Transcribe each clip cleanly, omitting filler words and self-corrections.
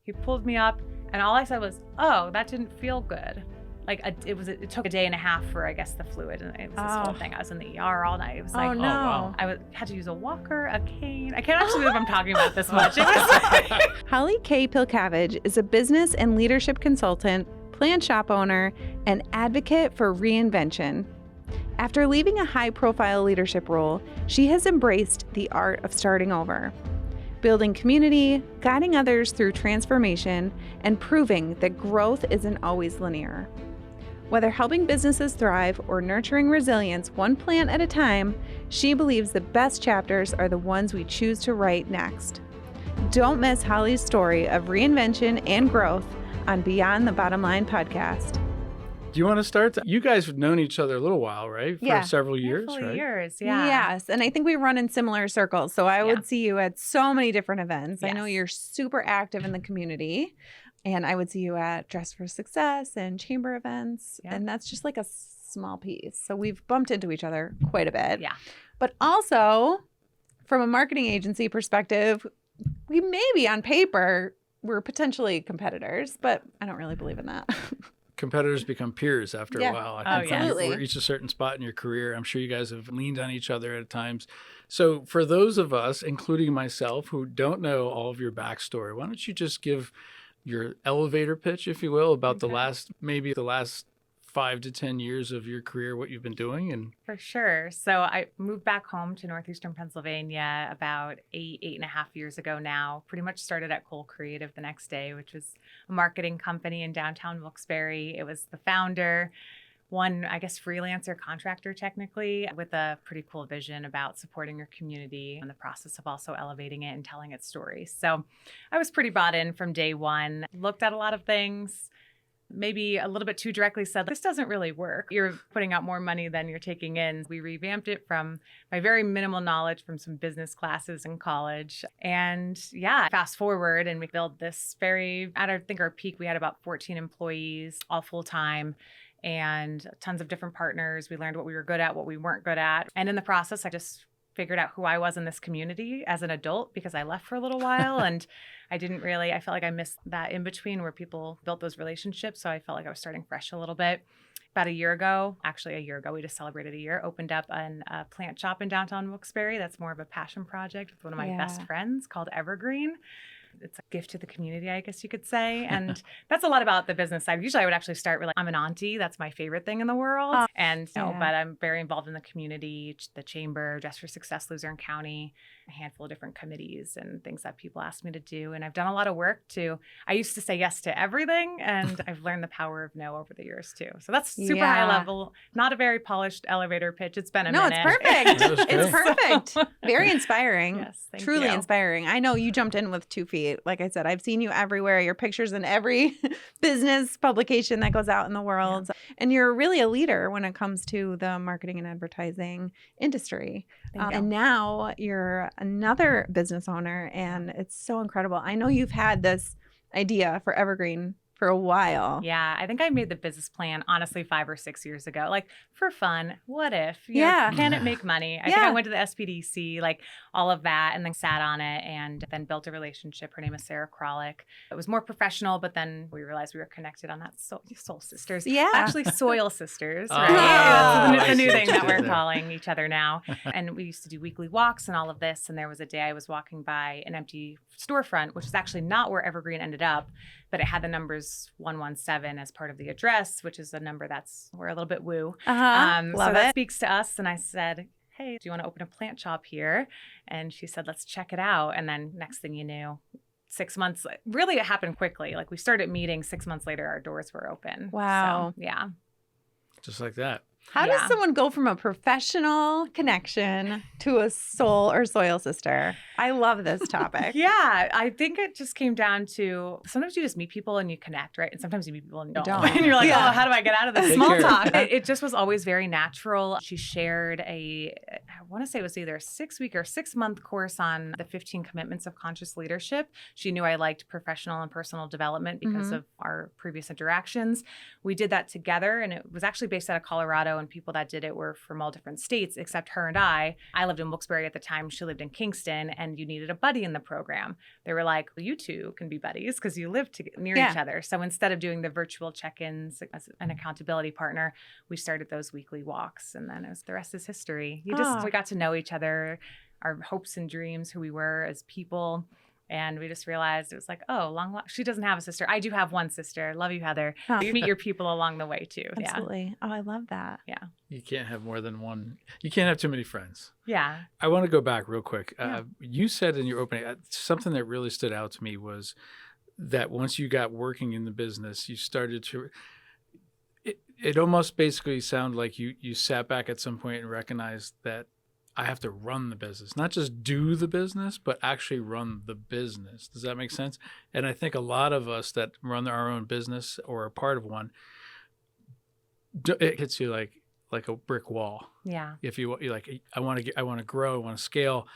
He pulled me up, and all I said was, "Oh, that didn't feel good." Like it took a day and a half for, I guess, the fluid, and it was this whole thing. I was in the ER all night. It was like, no. wow. had to use a walker, a cane. I can't actually believe I'm talking about this much. It was Holly Pilcavage is a business and leadership consultant, plant shop owner, and advocate for reinvention. After leaving a high-profile leadership role, she has embraced the art of starting over, building community, guiding others through transformation, and proving that growth isn't always linear. Whether helping businesses thrive or nurturing resilience one plant at a time, she believes the best chapters are the ones we choose to write next. Don't miss Holly's story of reinvention and growth on Beyond the Bottom Line podcast. Do you want to start? You guys have known each other a little while, right? Yeah. For several years, handful of right? years, yeah. Yes, and I think we run in similar circles. So I would see you at so many different events. I know Yes. you're super active in the community, and I would see you at Dress for Success and chamber events, and that's just like a small piece. So we've bumped into each other quite a bit. Yeah. But also, from a marketing agency perspective, we maybe on paper we're potentially competitors, but I don't really believe in that. Competitors become peers after a while. I think absolutely. when you reach a certain spot in your career, I'm sure you guys have leaned on each other at times. So for those of us, including myself, who don't know all of your backstory, why don't you just give your elevator pitch, if you will, about the last 5 to 10 years of your career, what you've been doing? And For sure. So I moved back home to northeastern Pennsylvania about 8.5 years ago now. Pretty much started at Cole Creative the next day, which was a marketing company in downtown Wilkes-Barre. It was the founder, one, I guess, freelancer contractor technically, with a pretty cool vision about supporting your community in the process of also elevating it and telling its story. So I was pretty bought in from day one, looked at a lot of things, maybe a little bit too directly said, this doesn't really work. You're putting out more money than you're taking in. We revamped it from my very minimal knowledge from some business classes in college. And fast forward and we built this at I think our peak, we had about 14 employees, all full time, and tons of different partners. We learned what we were good at, what we weren't good at. And in the process, I just figured out who I was in this community as an adult because I left for a little while and I felt like I missed that in between where people built those relationships. So I felt like I was starting fresh a little bit. About a year ago, we just celebrated a year, opened up a plant shop in downtown Wilkes-Barre. That's more of a passion project with one of my best friends called Evergreen. It's a gift to the community, I guess you could say. And that's a lot about the business side. Usually I would actually start with I'm an auntie. That's my favorite thing in the world. But I'm very involved in the community, the chamber, Dress for Success, Luzerne County, a handful of different committees and things that people ask me to do. And I've done a lot of work I used to say yes to everything. And I've learned the power of no over the years too. So that's super high level, not a very polished elevator pitch. It's been a minute. No, it's perfect. It's perfect. Very inspiring. Yes, thank Truly you. inspiring. I know you jumped in with 2 feet. Like I said, I've seen you everywhere. Your pictures in every business publication that goes out in the world. Yeah. And you're really a leader when it comes to the marketing and advertising industry. And now you're another business owner, and it's so incredible. I know you've had this idea for Evergreen for a while. Yeah, I think I made the business plan, honestly, 5 or 6 years ago, like for fun. What if? You know, can it make money? I think I went to the SPDC, like all of that, and then sat on it and then built a relationship. Her name is Sarah Kralik. It was more professional, but then we realized we were connected on that soul sisters. Yeah. Actually, soil sisters, right? Oh, the new thing that we're calling each other now. And we used to do weekly walks and all of this. And there was a day I was walking by an empty storefront, which is actually not where Evergreen ended up, but it had the numbers 117 as part of the address, which is a number we're a little bit woo. Love so it. that speaks to us. And I said, hey, do you want to open a plant shop here? And she said, let's check it out. And then next thing you knew, 6 months, really it happened quickly. Like we started meeting 6 months later, our doors were open. Wow. So, yeah. just like that. How does someone go from a professional connection to a soul or soil sister? I love this topic. Yeah, I think it just came down to sometimes you just meet people and you connect, right? And sometimes you meet people and you don't. And you're like, oh, how do I get out of this small talk? It just was always very natural. She shared want to say it was either a 6-week or 6-month course on the 15 commitments of conscious leadership. She knew I liked professional and personal development because of our previous interactions. We did that together, and it was actually based out of Colorado, and people that did it were from all different states except her and I. I lived in Wilkes-Barre at the time. She lived in Kingston, and you needed a buddy in the program. They were like, well, you two can be buddies because you live near each other. So instead of doing the virtual check-ins as an accountability partner, we started those weekly walks, and then the rest is history. We got to know each other, our hopes and dreams, who we were as people. And we just realized it was like, oh, she doesn't have a sister. I do have one sister. Love you, Heather. Oh. You meet your people along the way too. Absolutely. Oh, I love that. Yeah. You can't have more than one. You can't have too many friends. Yeah. I want to go back real quick. You said in your opening, something that really stood out to me was that once you got working in the business, you started to, it almost basically sounded like you sat back at some point and recognized that I have to run the business, not just do the business, but actually run the business. Does that make sense? And I think a lot of us that run our own business or are part of one, it hits you like a brick wall. Yeah. If you're like, I want to grow, I want to scale,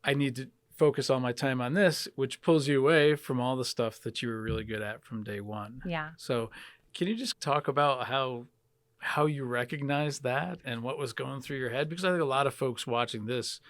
I need to focus all my time on this, which pulls you away from all the stuff that you were really good at from day one. Yeah. So can you just talk about how you recognize that and what was going through your head? Because I think a lot of folks watching this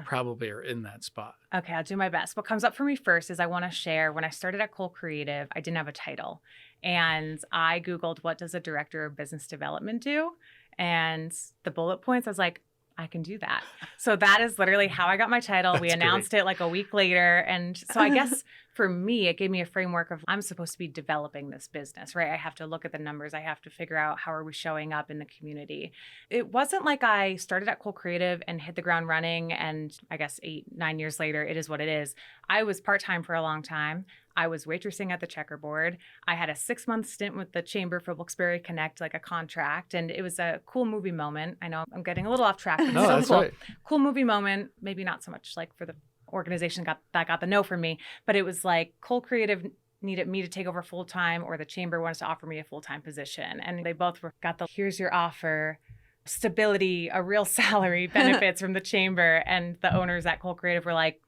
probably are in that spot. Okay, I'll do my best. What comes up for me first is I want to share, when I started at Cole Creative, I didn't have a title. And I Googled, what does a director of business development do? And the bullet points, I was like, I can do that. So that is literally how I got my title. We announced it like a week later. And so I guess for me, it gave me a framework of I'm supposed to be developing this business, right? I have to look at the numbers. I have to figure out how are we showing up in the community. It wasn't like I started at Cole Creative and hit the ground running. And I guess 8-9 years later, it is what it is. I was part-time for a long time. I was waitressing at the Checkerboard. I had a 6-month stint with the Chamber for Wilkes-Barre Connect, like a contract. And it was a cool movie moment. I know I'm getting a little off track. But No, that's cool. right. Cool movie moment. Maybe not so much like for the organization that got the no from me, but it was like Cole Creative needed me to take over full-time, or the Chamber wanted to offer me a full-time position. And they both got the, here's your offer, stability, a real salary, benefits from the Chamber. And the owners at Cole Creative were like,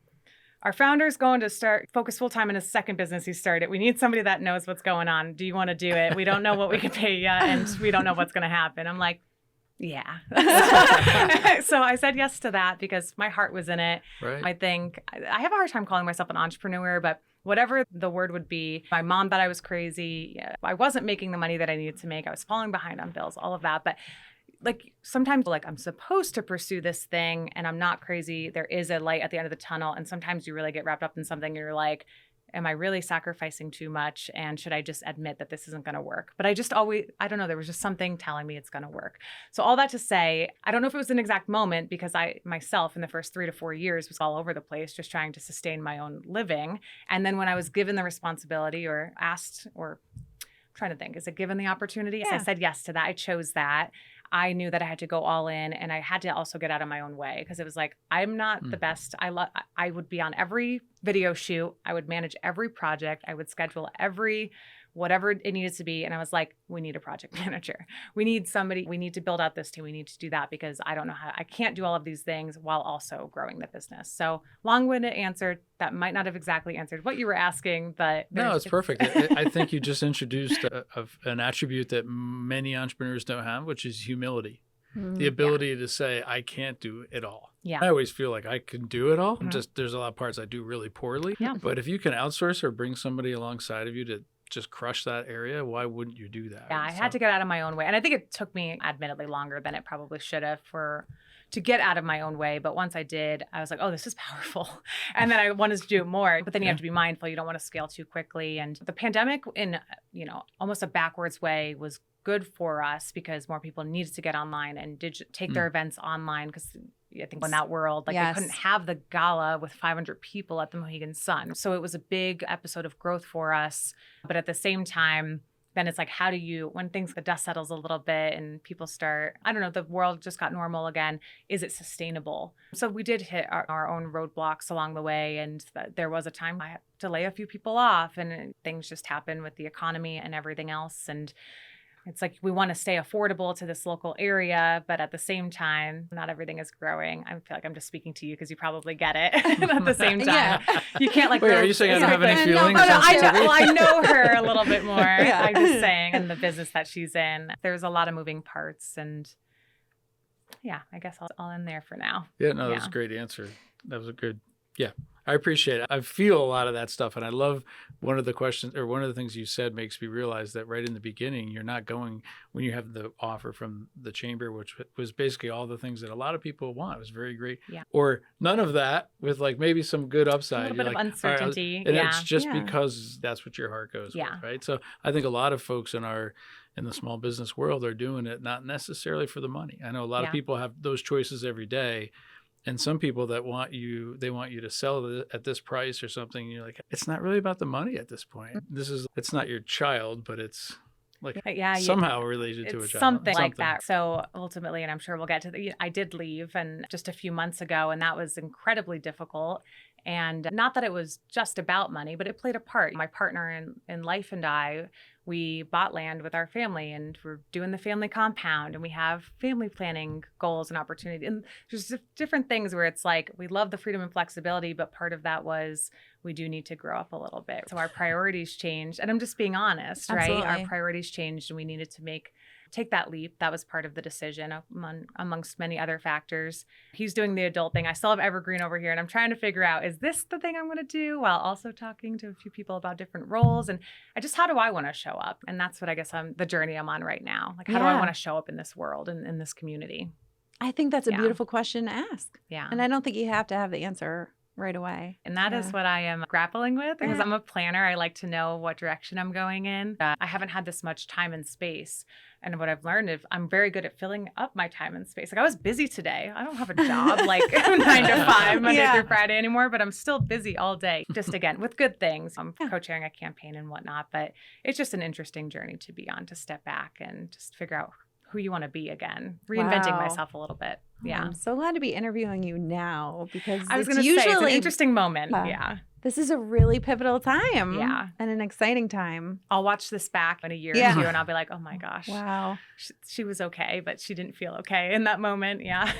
our founder's going to focus full-time in his second business he started. We need somebody that knows what's going on. Do you want to do it? We don't know what we can pay you, and we don't know what's going to happen. I'm like, yeah. So I said yes to that because my heart was in it. Right. I think I have a hard time calling myself an entrepreneur, but whatever the word would be, my mom thought I was crazy. I wasn't making the money that I needed to make. I was falling behind on bills, all of that. But like sometimes like I'm supposed to pursue this thing and I'm not crazy. There is a light at the end of the tunnel. And sometimes you really get wrapped up in something and you're like, am I really sacrificing too much? And should I just admit that this isn't going to work? But I don't know, there was just something telling me it's going to work. So all that to say, I don't know if it was an exact moment because I myself in the first 3 to 4 years was all over the place, just trying to sustain my own living. And then when I was given the responsibility or asked, or I'm trying to think, is it given the opportunity? I said yes to that. I chose that. I knew that I had to go all in, and I had to also get out of my own way because it was like, I'm not the best. I would be on every video shoot. I would manage every project. I would schedule whatever it needed to be. And I was like, we need a project manager. We need somebody. We need to build out this team. We need to do that because I don't know I can't do all of these things while also growing the business. So long-winded answer that might not have exactly answered what you were asking, but no, it's perfect. I think you just introduced an attribute that many entrepreneurs don't have, which is humility. The ability to say, I can't do it all. Yeah. I always feel like I can do it all. Just there's a lot of parts I do really poorly. Yeah. But if you can outsource or bring somebody alongside of you to just crush that area, why wouldn't you do that? Yeah, I had to get out of my own way. And I think it took me admittedly longer than it probably should have to get out of my own way. But once I did, I was like, oh, this is powerful. And then I wanted to do more. But then you have to be mindful. You don't want to scale too quickly. And the pandemic in, almost a backwards way was good for us because more people needed to get online and take their events online because I think in that world, we couldn't have the gala with 500 people at the Mohegan Sun. So it was a big episode of growth for us. But at the same time, then it's like, how do you, when the dust settles a little bit and people start, I don't know, the world just got normal again, is it sustainable? So we did hit our own roadblocks along the way. And there was a time I had to lay a few people off and things just happened with the economy and everything else. And It's like we want to stay affordable to this local area, but at the same time, not everything is growing. I feel like I'm just speaking to you because you probably get it at the same time. Yeah. You can't like. Wait, are you saying I don't have any No, feelings? no, Oh, no, Sensitivity? I know her a little bit more. Yeah. I'm just saying, in the business that she's in, there's a lot of moving parts, and yeah, I guess I'll end there for now. Yeah, no, that was Yeah. a great answer. That was a good, yeah, I appreciate it. I feel a lot of that stuff. And I love one of the questions or one of the things you said makes me realize that right in the beginning, you're not going when you have the offer from the chamber, which was basically all the things that a lot of people want. It was very great. Yeah. Or none of that with like maybe some good A upside. little bit You're of like, all right, uncertainty. and Yeah. it's just Yeah. because that's what your heart goes Yeah. with, right? So I think a lot of folks in the small business world are doing it not necessarily for the money. I know a lot of Yeah. people have those choices every day. And some people that they want you to sell it at this price or something. You're like, it's not really about the money at this point. It's not your child, but it's like Yeah, somehow related to a it's child. something like that. So ultimately, and I'm sure we'll get to I did leave and just a few months ago, and that was incredibly difficult. And not that it was just about money, but it played a part. My partner in life and I, we bought land with our family and we're doing the family compound and we have family planning goals and opportunity. And there's different things where it's like, we love the freedom and flexibility, but part of that was we do need to grow up a little bit. So our priorities changed. And I'm just being honest, Absolutely. right? Our priorities changed and we needed to take that leap. That was part of the decision amongst many other factors. He's doing the adult thing. I still have Evergreen over here and I'm trying to figure out, is this the thing I'm going to do while also talking to a few people about different roles? And how do I want to show up? And that's what I guess the journey I'm on right now. Like, how do I Yeah. want to show up in this world and in this community? I think that's a Yeah. beautiful question to ask. Yeah. And I don't think you have to have the answer right away. And that is Yeah. what I am grappling with because Yeah. I'm a planner. I like to know what direction I'm going in. I haven't had this much time and space. And what I've learned is I'm very good at filling up my time and space. Like I was busy today. I don't have a job like 9 to 5 Monday Yeah. through Friday anymore, but I'm still busy all day. Just again, with good things. I'm Yeah. co-chairing a campaign and whatnot, but it's just an interesting journey to be on, to step back and just figure out who you want to be again, reinventing Wow. myself a little bit. Yeah. I'm so glad to be interviewing you now because I was it's going to say, it's an usually interesting moment. Yeah. Yeah. this is a really pivotal time. Yeah. And an exciting time. I'll watch this back in a year Yeah. or two and I'll be like, oh my gosh, Wow. she was okay, but she didn't feel okay in that moment. Yeah.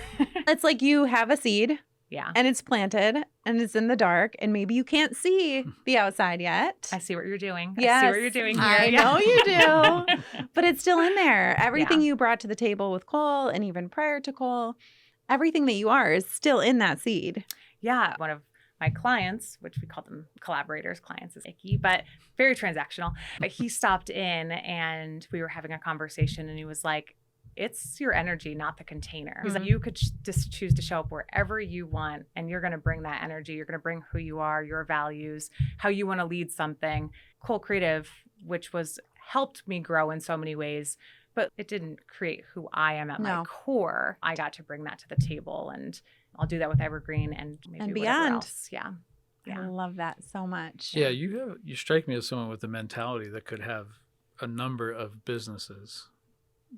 It's like you have a seed Yeah. and it's planted and it's in the dark and maybe you can't see the outside yet. I see what you're doing. I Yes, see what you're doing here. I Yeah. know you do. But it's still in there. Everything Yeah. you brought to the table with Cole and even prior to Cole, everything that you are is still in that seed. Yeah. One of my clients, which we call them collaborators, clients is icky, but very transactional. But he stopped in and we were having a conversation and he was like, it's your energy, not the container. He's like, you could just choose to show up wherever you want and you're going to bring that energy. You're going to bring who you are, your values, how you want to lead something. Cole Creative, which was helped me grow in so many ways, but it didn't create who I am at my No. core. I got to bring that to the table and I'll do that with Evergreen and maybe And whatever beyond. else. Yeah. I Yeah. love that so much. Yeah, you strike me as someone with a mentality that could have a number of businesses.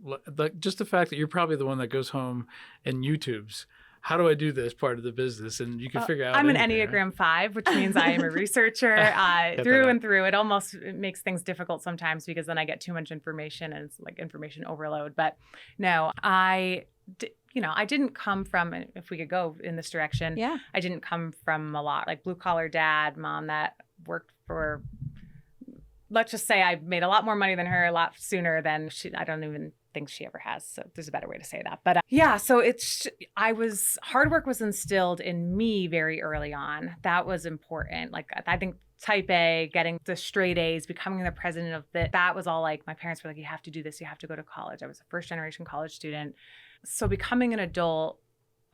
Like just the fact that you're probably the one that goes home and YouTubes, how do I do this part of the business? And you can figure out. I'm an anything, right? Enneagram 5, which means I am a researcher that through out. and through. It almost makes things difficult sometimes because then I get too much information and it's like information overload. But no, I didn't come from, if we could go in this direction, Yeah. I didn't come from a lot like blue collar dad, mom that worked for, let's just say I made a lot more money than her a lot sooner than I don't even think she ever has. So there's a better way to say that. But so hard work was instilled in me very early on. That was important. Like I think type A, getting the straight A's, becoming the president of that was all like, my parents were like, you have to do this. You have to go to college. I was a first generation college student. So becoming an adult,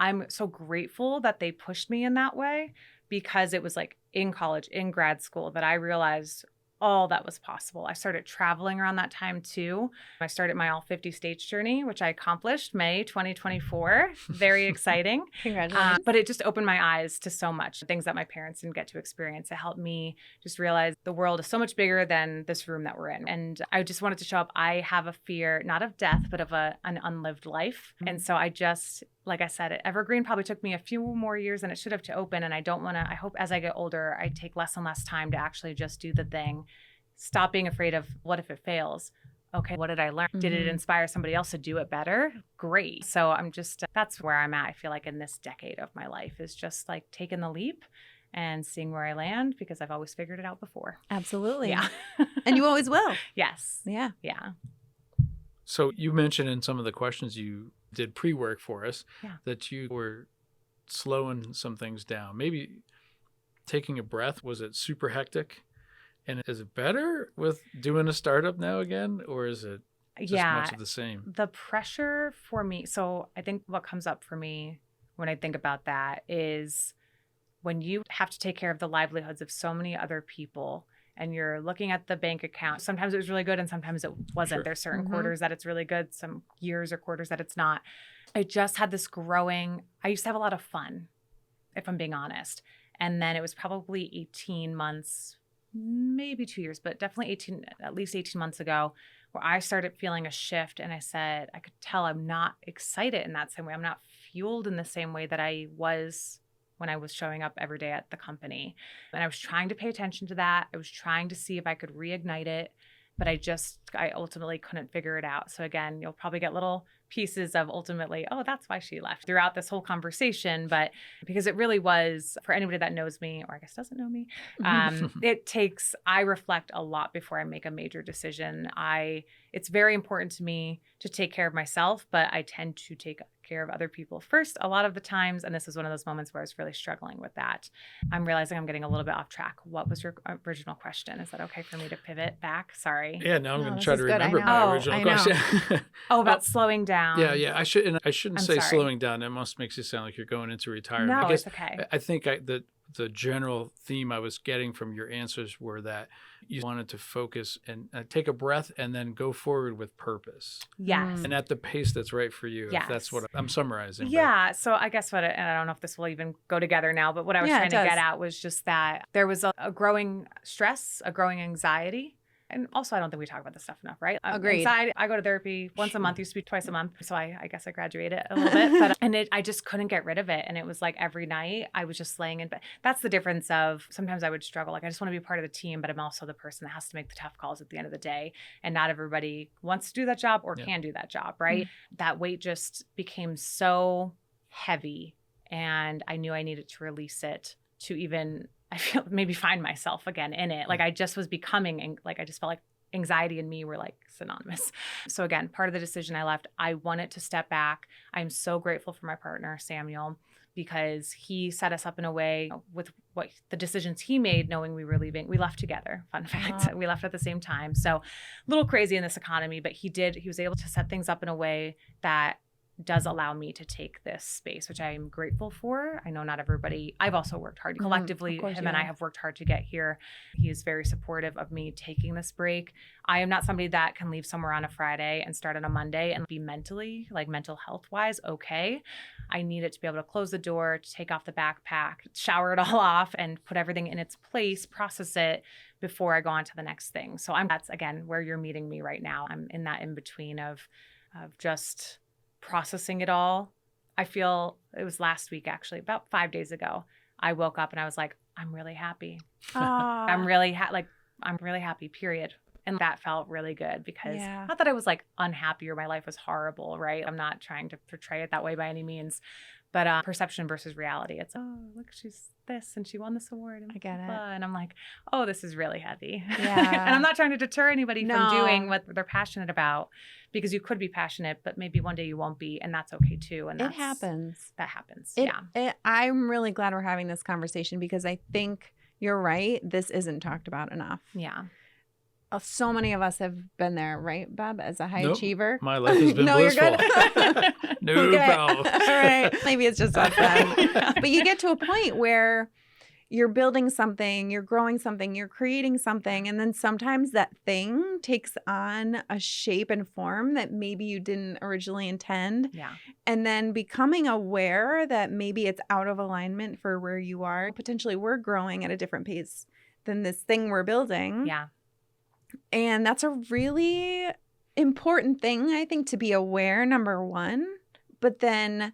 I'm so grateful that they pushed me in that way because it was like in college, in grad school that I realized all that was possible. I started traveling around that time too. I started my all 50 states journey, which I accomplished May 2024. Very exciting. Congratulations. But it just opened my eyes to so much things that my parents didn't get to experience. It helped me just realize the world is so much bigger than this room that we're in. And I just wanted to show up. I have a fear, not of death, but of an unlived life. And so I just, like I said, Evergreen probably took me a few more years than it should have to open. And I hope as I get older, I take less and less time to actually just do the thing. Stop being afraid of what if it fails. Okay, what did I learn? Did it Mhm. inspire somebody else to do it better? Great. So I'm just, that's where I'm at. I feel like in this decade of my life is just like taking the leap and seeing where I land because I've always figured it out before. Absolutely. Yeah. And you always will. Yes. Yeah. Yeah. So you mentioned in some of the questions you did pre-work for us Yeah. that you were slowing some things down. Maybe taking a breath. Was it super hectic? And is it better with doing a startup now again, or is it just much of the same? The pressure for me. So I think what comes up for me when I think about that is when you have to take care of the livelihoods of so many other people and you're looking at the bank account. Sometimes it was really good and sometimes it wasn't. Sure. There's certain Mhm. quarters that it's really good, some years or quarters that it's not. I just had this growing, I used to have a lot of fun, if I'm being honest. And then it was probably 18 months, maybe 2 years, but definitely at least 18 months ago, where I started feeling a shift. And I said, I could tell I'm not excited in that same way. I'm not fueled in the same way that I was when I was showing up every day at the company. And I was trying to pay attention to that. I was trying to see if I could reignite it, but I ultimately couldn't figure it out. So again, you'll probably get little pieces of ultimately, oh, that's why she left throughout this whole conversation. But because it really was, for anybody that knows me, or I guess doesn't know me, I reflect a lot before I make a major decision. It's very important to me to take care of myself, but I tend to take care of other people first a lot of the times. And this is one of those moments where I was really struggling with that. I'm realizing I'm getting a little bit off track. What was your original question? Is that okay for me to pivot back? Sorry. Yeah, now I'm No, going to this try is to good. I remember know. my Oh, original I know. question. Oh, about slowing down. Yeah. I shouldn't I'm say sorry. slowing down. It must makes you sound like you're going into retirement. No, I guess it's okay. I think the general theme I was getting from your answers were that you wanted to focus and take a breath and then go forward with purpose. Yes. And at the pace that's right for you. Yes. If that's what I'm summarizing. Yeah. So I guess and I don't know if this will even go together now, but what I was Yeah, it trying to does. get at was just that there was a growing stress, a growing anxiety. And also, I don't think we talk about this stuff enough, right? Agreed. Anxiety, I go to therapy once a Sure. month, used to be twice a month. So I guess I graduated a little bit, but I just couldn't get rid of it. And it was like every night I was just laying in bed. That's the difference of sometimes I would struggle. Like I just want to be part of the team, but I'm also the person that has to make the tough calls at the end of the day. And not everybody wants to do that job or can do that job, right? That weight just became so heavy and I knew I needed to release it to even, I feel maybe find myself again in it. Like I just was becoming, like I just felt like anxiety and me were like synonymous. So again, part of the decision I left, I wanted to step back. I'm so grateful for my partner, Samuel, because he set us up in a way with what the decisions he made, knowing we were leaving. We left together. Fun fact, we left at the same time. So a little crazy in this economy, but he was able to set things up in a way that does allow me to take this space, which I'm grateful for. I know not everybody, I've also worked hard collectively. Him and I have worked hard to get here. He is very supportive of me taking this break. I am not somebody that can leave somewhere on a Friday and start on a Monday and be mentally, like mental health wise, okay. I needed to be able to close the door, to take off the backpack, shower it all off and put everything in its place, process it before I go on to the next thing. So that's again, where you're meeting me right now. I'm in that in between of just processing it all. I feel it was last week, actually, about 5 days ago. I woke up and I was like, I'm really happy. I'm really happy, period. And that felt really good because not that I was like unhappy or my life was horrible, right? I'm not trying to portray it that way by any means, but perception versus reality. It's, oh, look, she's this and she won this award. And I get it. And I'm like, oh, this is really heavy. Yeah. And I'm not trying to deter anybody from doing what they're passionate about because you could be passionate, but maybe one day you won't be. And that's okay too. And it happens. That happens. I'm really glad we're having this conversation because I think you're right. This isn't talked about enough. Yeah. So many of us have been there, right, Bob, as a high achiever? My life has been no, blissful. You're good. No problem. All right. Maybe it's just us then. But you get to a point where you're building something, you're growing something, you're creating something, and then sometimes that thing takes on a shape and form that maybe you didn't originally intend. Yeah. And then becoming aware that maybe it's out of alignment for where you are. Potentially we're growing at a different pace than this thing we're building. Yeah. And that's a really important thing, I think, to be aware, number one. But then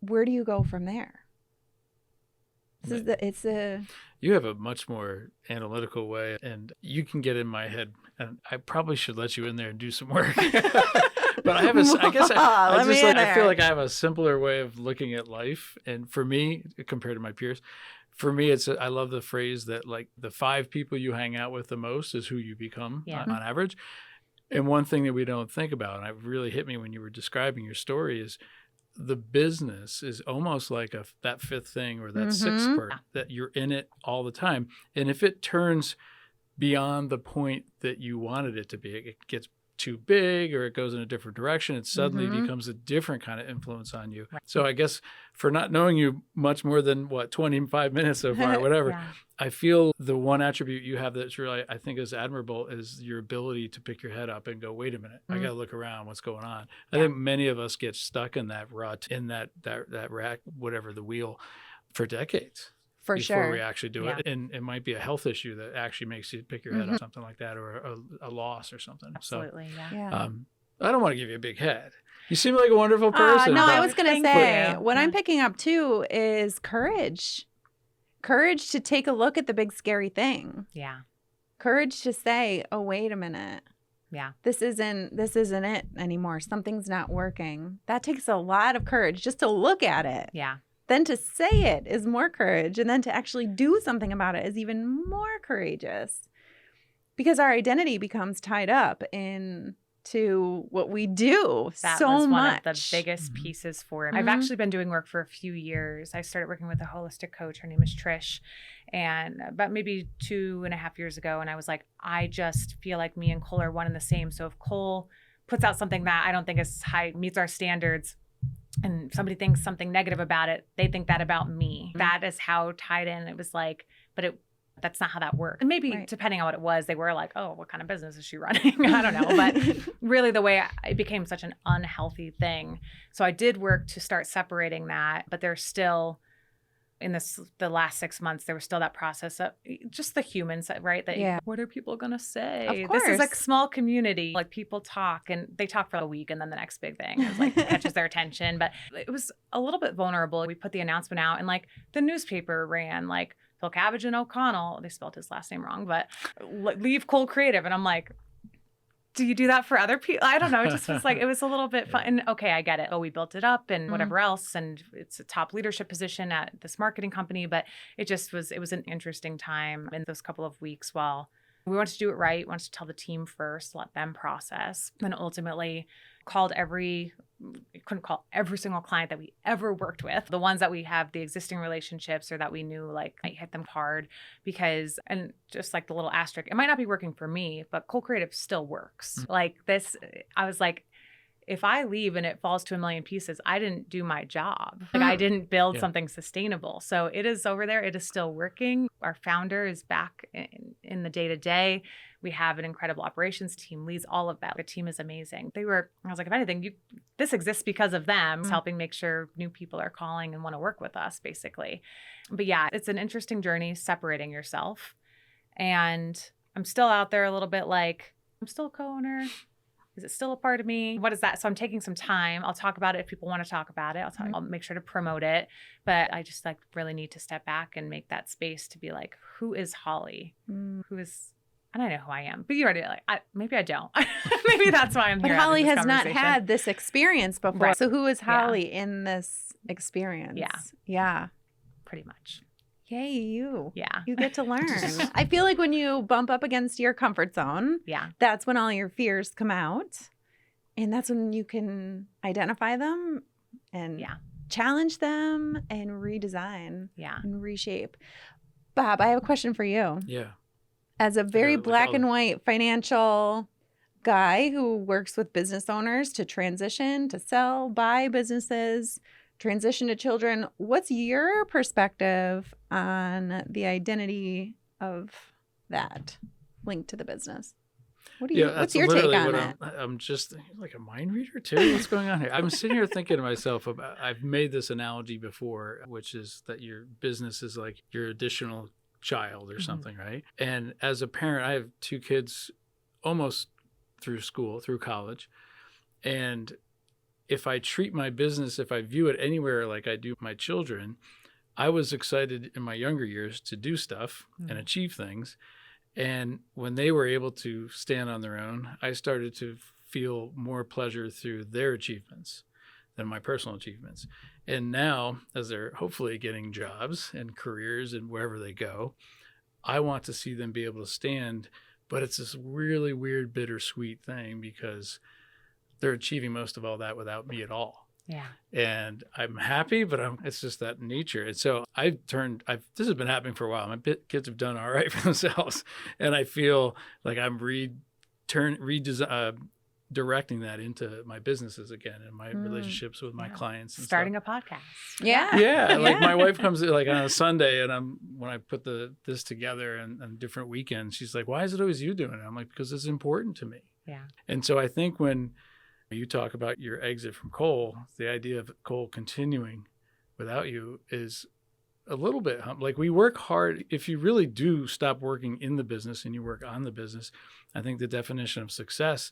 where do you go from there? You have a much more analytical way, and you can get in my head, and I probably should let you in there and do some work. But I feel like I have a simpler way of looking at life. And for me, compared to my peers, for me, I love the phrase that like the 5 people you hang out with the most is who you become on average. And one thing that we don't think about, and it really hit me when you were describing your story, is the business is almost like that 5th thing or that 6th part, that you're in it all the time. And if it turns beyond the point that you wanted it to be, it gets too big or it goes in a different direction, it suddenly becomes a different kind of influence on you. Right. So I guess for not knowing you much more than 25 minutes so far, whatever, I feel the one attribute you have that's really, I think, is admirable is your ability to pick your head up and go, wait a minute, I got to look around, what's going on. I think many of us get stuck in that rut, in that rack, whatever the wheel, for decades. For before sure. we actually do it. And it might be a health issue that actually makes you pick your head up, something like that, or a loss or something. Absolutely, I don't want to give you a big head. You seem like a wonderful person. No, I was going to say, what I'm picking up too is courage. Courage to take a look at the big scary thing. Yeah. Courage to say, oh, wait a minute. Yeah. This isn't it anymore. Something's not working. That takes a lot of courage just to look at it. Yeah. Then to say it is more courage. And then to actually do something about it is even more courageous. Because our identity becomes tied up into what we do that so was much. One of the biggest pieces for it. I've actually been doing work for a few years. I started working with a holistic coach. Her name is Trish. And about maybe 2.5 years ago. And I was like, I just feel like me and Cole are one and the same. So if Cole puts out something that I don't think is high, meets our standards, and somebody thinks something negative about it, they think that about me. That is how tied in it was like, but that's not how that worked. And maybe depending on what it was, they were like, oh, what kind of business is she running? I don't know. But really the way it became such an unhealthy thing. So I did work to start separating that, but there's still, in the last 6 months, there was still that process of just the humans, right? That what are people going to say? Of course. This is like a small community. Like people talk and they talk for a week and then the next big thing is like catches their attention. But it was a little bit vulnerable. We put the announcement out and like the newspaper ran like Pilcavage and O'Connell. They spelled his last name wrong, but leave Cole Creative. And I'm like, do you do that for other people? I don't know. It just was like, it was a little bit fun. And okay, I get it. Oh, we built it up and whatever else. And it's a top leadership position at this marketing company. But it was an interesting time in those couple of weeks while we wanted to do it right. We wanted to tell the team first, let them process. And ultimately couldn't call every single client that we ever worked with. The ones that we have the existing relationships or that we knew like might hit them hard because, and just like the little asterisk, it might not be working for me, but Cole Creative still works. Like this, I was like, if I leave and it falls to a million pieces, I didn't do my job. Like I didn't build something sustainable. So it is over there. It is still working. Our founder is back in the day-to-day. We have an incredible operations team, leads all of that. The team is amazing. I was like, if anything, this exists because of them. It's helping make sure new people are calling and want to work with us, basically. But yeah, it's an interesting journey separating yourself. And I'm still out there a little bit like, I'm still a co-owner. Is it still a part of me? What is that? So I'm taking some time. I'll talk about it if people want to talk about it. I'll make sure to promote it. But I just like really need to step back and make that space to be like, who is Holly? Who is, and I know who I am, but you already maybe I don't. Maybe that's why I'm here. But Holly has not had this experience before. Right. So who is Holly in this experience? Yeah. Pretty much. Yay, you. Yeah. You get to learn. I feel like when you bump up against your comfort zone, that's when all your fears come out. And that's when you can identify them and challenge them and redesign and reshape. Bob, I have a question for you. Yeah. As a very black and white financial guy who works with business owners to transition, to sell, buy businesses, transition to children, what's your perspective on the identity of that linked to the business? What's your take on it? I'm just like a mind reader too. What's going on here? I'm sitting here thinking to myself about, I've made this analogy before, which is that your business is like your additional child or something, right? And as a parent, I have 2 kids almost through college. And if I treat my business, if I view it anywhere like I do my children, I was excited in my younger years to do stuff and achieve things. And when they were able to stand on their own, I started to feel more pleasure through their achievements than my personal achievements. And now, as they're hopefully getting jobs and careers and wherever they go, I want to see them be able to stand. But it's this really weird, bittersweet thing because they're achieving most of all that without me at all. Yeah. And I'm happy, but it's just that nature. And so this has been happening for a while. My kids have done all right for themselves. And I feel like I'm directing that into my businesses again and my relationships with my clients. And starting stuff. a podcast. Yeah. Yeah. Like my wife comes like on a Sunday and when I put this together and different weekends, she's like, why is it always you doing it? I'm like, because it's important to me. Yeah. And so I think when you talk about your exit from coal, the idea of coal continuing without you is a little bit like we work hard. If you really do stop working in the business and you work on the business, I think the definition of success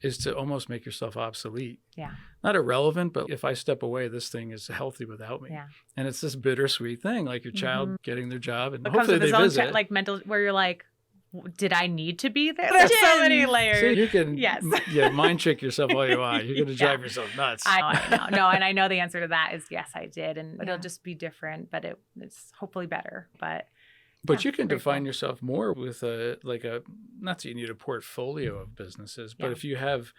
is to almost make yourself obsolete. Yeah. Not irrelevant, but if I step away, this thing is healthy without me. Yeah. And it's this bittersweet thing, like your child getting their job and It hopefully comes with they its own visit. like mental, where you're like, did I need to be there? There's so many layers. So you can Yes. mind trick yourself all you want. You're going to drive yourself nuts. I know. No, and I know the answer to that is yes, I did. And it'll just be different, but it's hopefully better. But you can define cool. yourself more with not that you need a portfolio of businesses, but if you have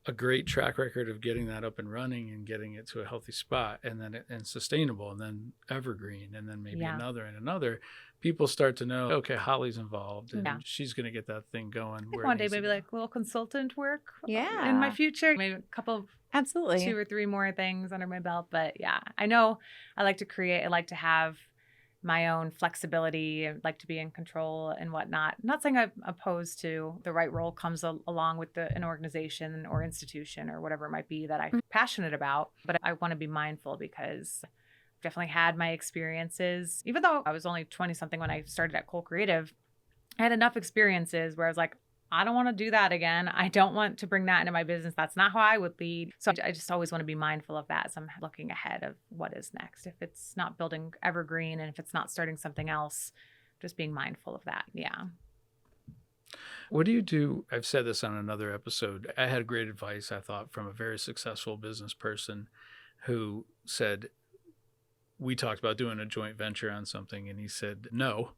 a great track record of getting that up and running and getting it to a healthy spot and sustainable and then evergreen and then maybe another and another, people start to know, okay, Holly's involved and she's going to get that thing going. I think one day maybe like a little consultant work in my future, maybe a couple of 2 or 3 more things under my belt. But yeah, I know I like to create, I like to have my own flexibility. I like to be in control and whatnot. Not saying I'm opposed to the right role comes along with an organization or institution or whatever it might be that I'm passionate about. But I want to be mindful because I've definitely had my experiences. Even though I was only 20 something when I started at Cole Creative, I had enough experiences where I was like, I don't want to do that again. I don't want to bring that into my business. That's not how I would lead. So I just always want to be mindful of that. So I'm looking ahead of what is next. If it's not building evergreen and if it's not starting something else, just being mindful of that. Yeah. What do you do? I've said this on another episode. I had great advice, I thought, from a very successful business person who said, we talked about doing a joint venture on something and he said no.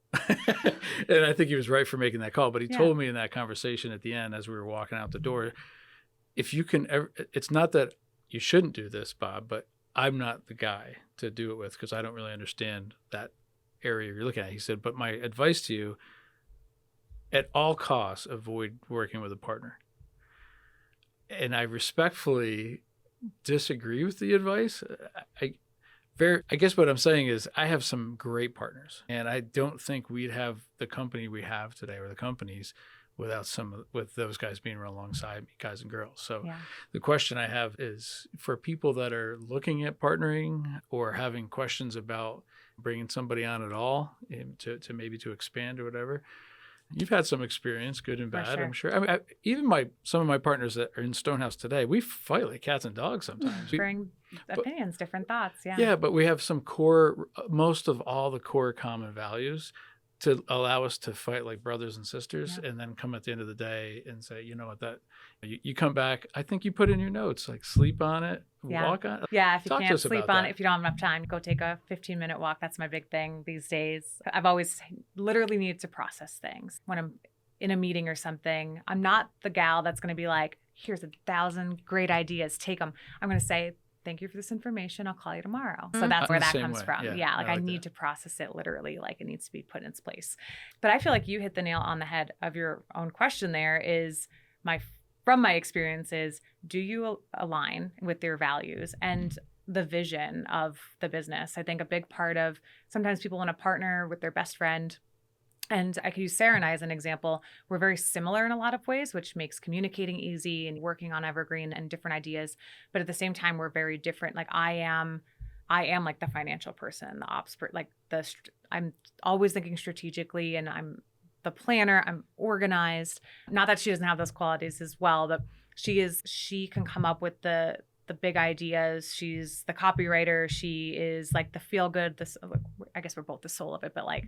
And I think he was right for making that call, but he told me in that conversation at the end as we were walking out the door, if you can ever, it's not that you shouldn't do this, Bob, but I'm not the guy to do it with because I don't really understand that area you're looking at. He said, but my advice to you, at all costs, avoid working with a partner. And I respectfully disagree with the advice. I guess what I'm saying is I have some great partners, and I don't think we'd have the company we have today or the companies with those guys being right alongside me, guys and girls. So the question I have is for people that are looking at partnering or having questions about bringing somebody on at all to maybe to expand or whatever. You've had some experience, good and bad, sure. I'm sure. I mean, some of my partners that are in Stonehouse today, we fight like cats and dogs sometimes. Bring opinions, different thoughts. Yeah. Yeah, but we have some most of all the core common values to allow us to fight like brothers and sisters and then come at the end of the day and say, you know what, you come back, I think you put in your notes, like sleep on it, walk on it. Yeah, if you Talk to can't us sleep about on that. it, if you don't have enough time, go take a 15-minute walk. That's my big thing these days. I've always literally needed to process things. When I'm in a meeting or something, I'm not the gal that's going to be like, here's 1,000 great ideas, take them. I'm going to say, thank you for this information. I'll call you tomorrow. So that's where that comes from. Yeah, like I need to process it literally, like it needs to be put in its place. But I feel like you hit the nail on the head of your own question there is from my experiences, do you align with their values and the vision of the business? I think a big part of sometimes people want to partner with their best friend. And I could use Sarah and I as an example. We're very similar in a lot of ways, which makes communicating easy and working on evergreen and different ideas. But at the same time, we're very different. Like I am like the financial person, the ops, I'm always thinking strategically and I'm the planner, I'm organized. Not that she doesn't have those qualities as well, but she can come up with the the big ideas. She's the copywriter. She is like the feel good. I guess we're both the soul of it, but like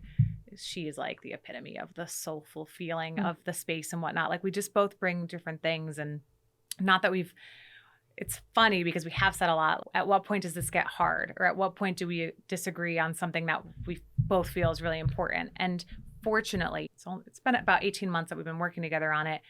she is like the epitome of the soulful feeling of the space and whatnot. Like we just both bring different things, and not that it's funny because we have said a lot, at what point does this get hard? Or at what point do we disagree on something that we both feel is really important? And fortunately, it's been about 18 months that we've been working together on it.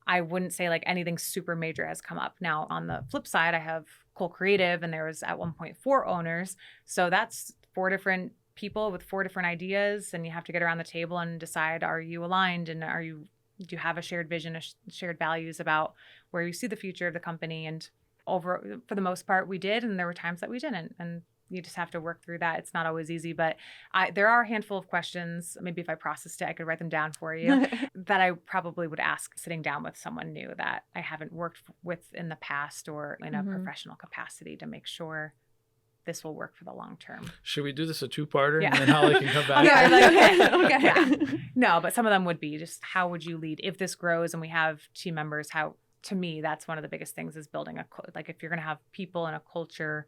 I wouldn't say like anything super major has come up. Now, on the flip side, I have Cole Creative, and there was at one point 4 owners. So that's 4 different people with 4 different ideas, and you have to get around the table and decide, are you aligned, and do you have a shared vision, shared values about where you see the future of the company? And for the most part, we did, and there were times that we didn't. And you just have to work through that. It's not always easy, but there are a handful of questions. Maybe if I processed it, I could write them down for you that I probably would ask sitting down with someone new that I haven't worked with in the past or in a professional capacity to make sure this will work for the long term. Should we do this a 2-parter? Yeah. And then Holly can come back? Okay. Yeah. No, but some of them would be just, how would you lead if this grows and we have team members? How, to me, that's one of the biggest things, is building like if you're going to have people and a culture,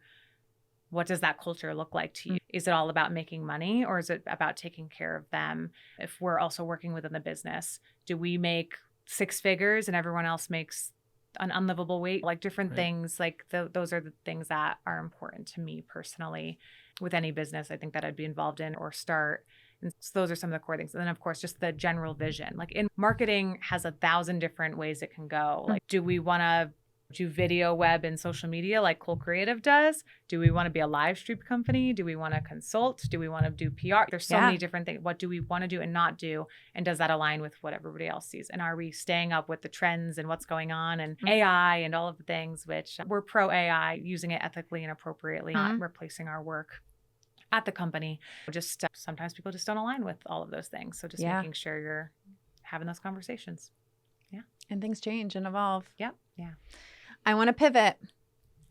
what does that culture look like to you? Is it all about making money, or is it about taking care of them? If we're also working within the business, do we make 6 figures and everyone else makes an unlivable wage? Like different things, like those are the things that are important to me personally with any business I think that I'd be involved in or start. And so those are some of the core things. And then of course, just the general vision. Like in marketing has 1,000 different ways it can go. Like, do we want to do video, web, and social media like Cole Creative does? Do we want to be a live stream company? Do we want to consult? Do we want to do PR? There's so many different things. What do we want to do and not do? And does that align with what everybody else sees? And are we staying up with the trends and what's going on, and AI and all of the things, which we're pro AI, using it ethically and appropriately, not replacing our work at the company. Just sometimes people just don't align with all of those things. So just making sure you're having those conversations. Yeah. And things change and evolve. Yep. Yeah. I want to pivot.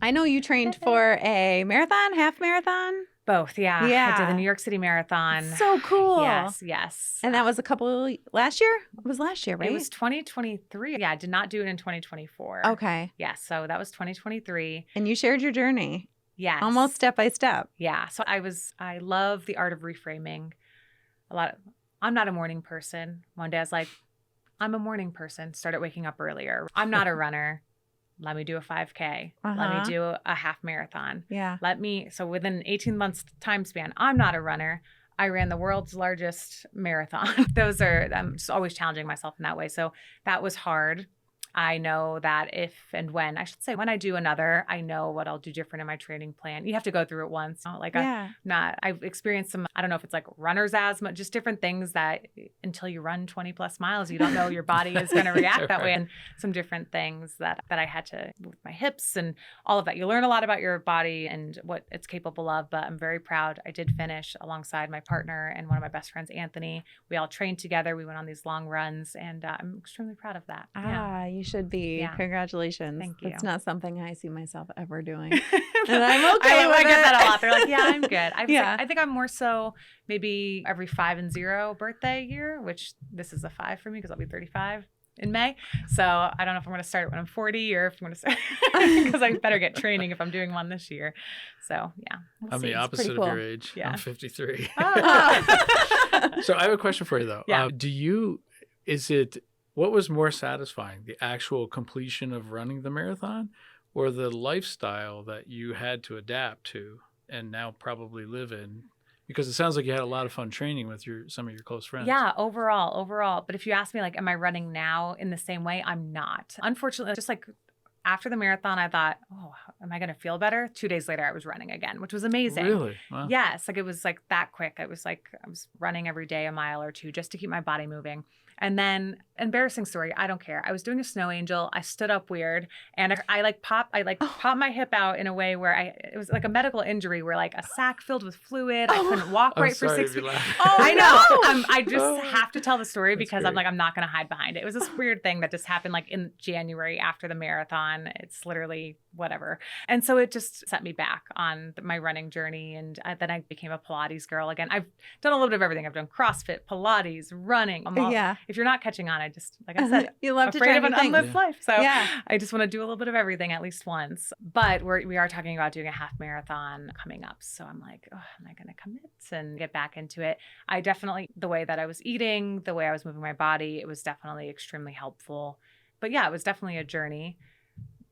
I know you trained for a marathon, half marathon. Both, yeah. Yeah. I did the New York City Marathon. So cool. Yes. And that was last year? It was last year, right? It was 2023. Yeah, I did not do it in 2024. Okay. Yeah, so that was 2023. And you shared your journey. Yes. Almost step by step. Yeah. So I love the art of reframing. I'm not a morning person. One day I was like, I'm a morning person. Started waking up earlier. I'm not a runner. Let me do a 5K. Let me do a half marathon. Yeah. So within 18 months time span, I'm not a runner. I ran the world's largest marathon. I'm just always challenging myself in that way. So that was hard. I know that when I do another, I know what I'll do different in my training plan. You have to go through it once. I've experienced some, I don't know if it's like runner's asthma, just different things that until you run 20 plus miles, you don't know your body is going to react that way. And some different things that I had to, with my hips and all of that. You learn a lot about your body and what it's capable of, but I'm very proud. I did finish alongside my partner and one of my best friends, Anthony. We all trained together. We went on these long runs, and I'm extremely proud of that. You should be. Yeah. Congratulations. Thank you. It's not something I see myself ever doing. And I'm okay with I get it. that a lot. They're like, yeah, I'm good. I think I'm more so maybe every 5 and 0 birthday year, which this is a 5 for me because I'll be 35 in May. So I don't know if I'm going to start it when I'm 40 or if I'm going to start because I better get training if I'm doing one this year. So yeah. I'm the opposite of your age. Yeah. I'm 53. Oh. So I have a question for you though. Yeah. What was more satisfying, the actual completion of running the marathon or the lifestyle that you had to adapt to and now probably live in? Because it sounds like you had a lot of fun training with some of your close friends. Yeah, overall. But if you ask me, like, am I running now in the same way? I'm not. Unfortunately, just like after the marathon, I thought, oh, am I going to feel better? 2 days later, I was running again, which was amazing. Really? Wow. Yes. Like it was like that quick. I was running every day a mile or two just to keep my body moving. And then, embarrassing story, I don't care. I was doing a snow angel. I stood up weird, and I popped my hip out in a way where it was like a medical injury where like a sack filled with fluid. I couldn't walk right for 6 weeks. Oh, I know. I just have to tell the story because I'm like, I'm not going to hide behind it. It was this weird thing that just happened like in January after the marathon. It's literally whatever. And so it just set me back on my running journey. And then I became a Pilates girl again. I've done a little bit of everything. I've done CrossFit, Pilates, running. If you're not catching on, I just, like I said, You love to afraid try of an new things. unlived life. So Yeah. I just want to do a little bit of everything at least once. But we are talking about doing a half marathon coming up. So I'm like, oh, am I going to commit and get back into it? I definitely, the way that I was eating, the way I was moving my body, it was definitely extremely helpful. But yeah, it was definitely a journey.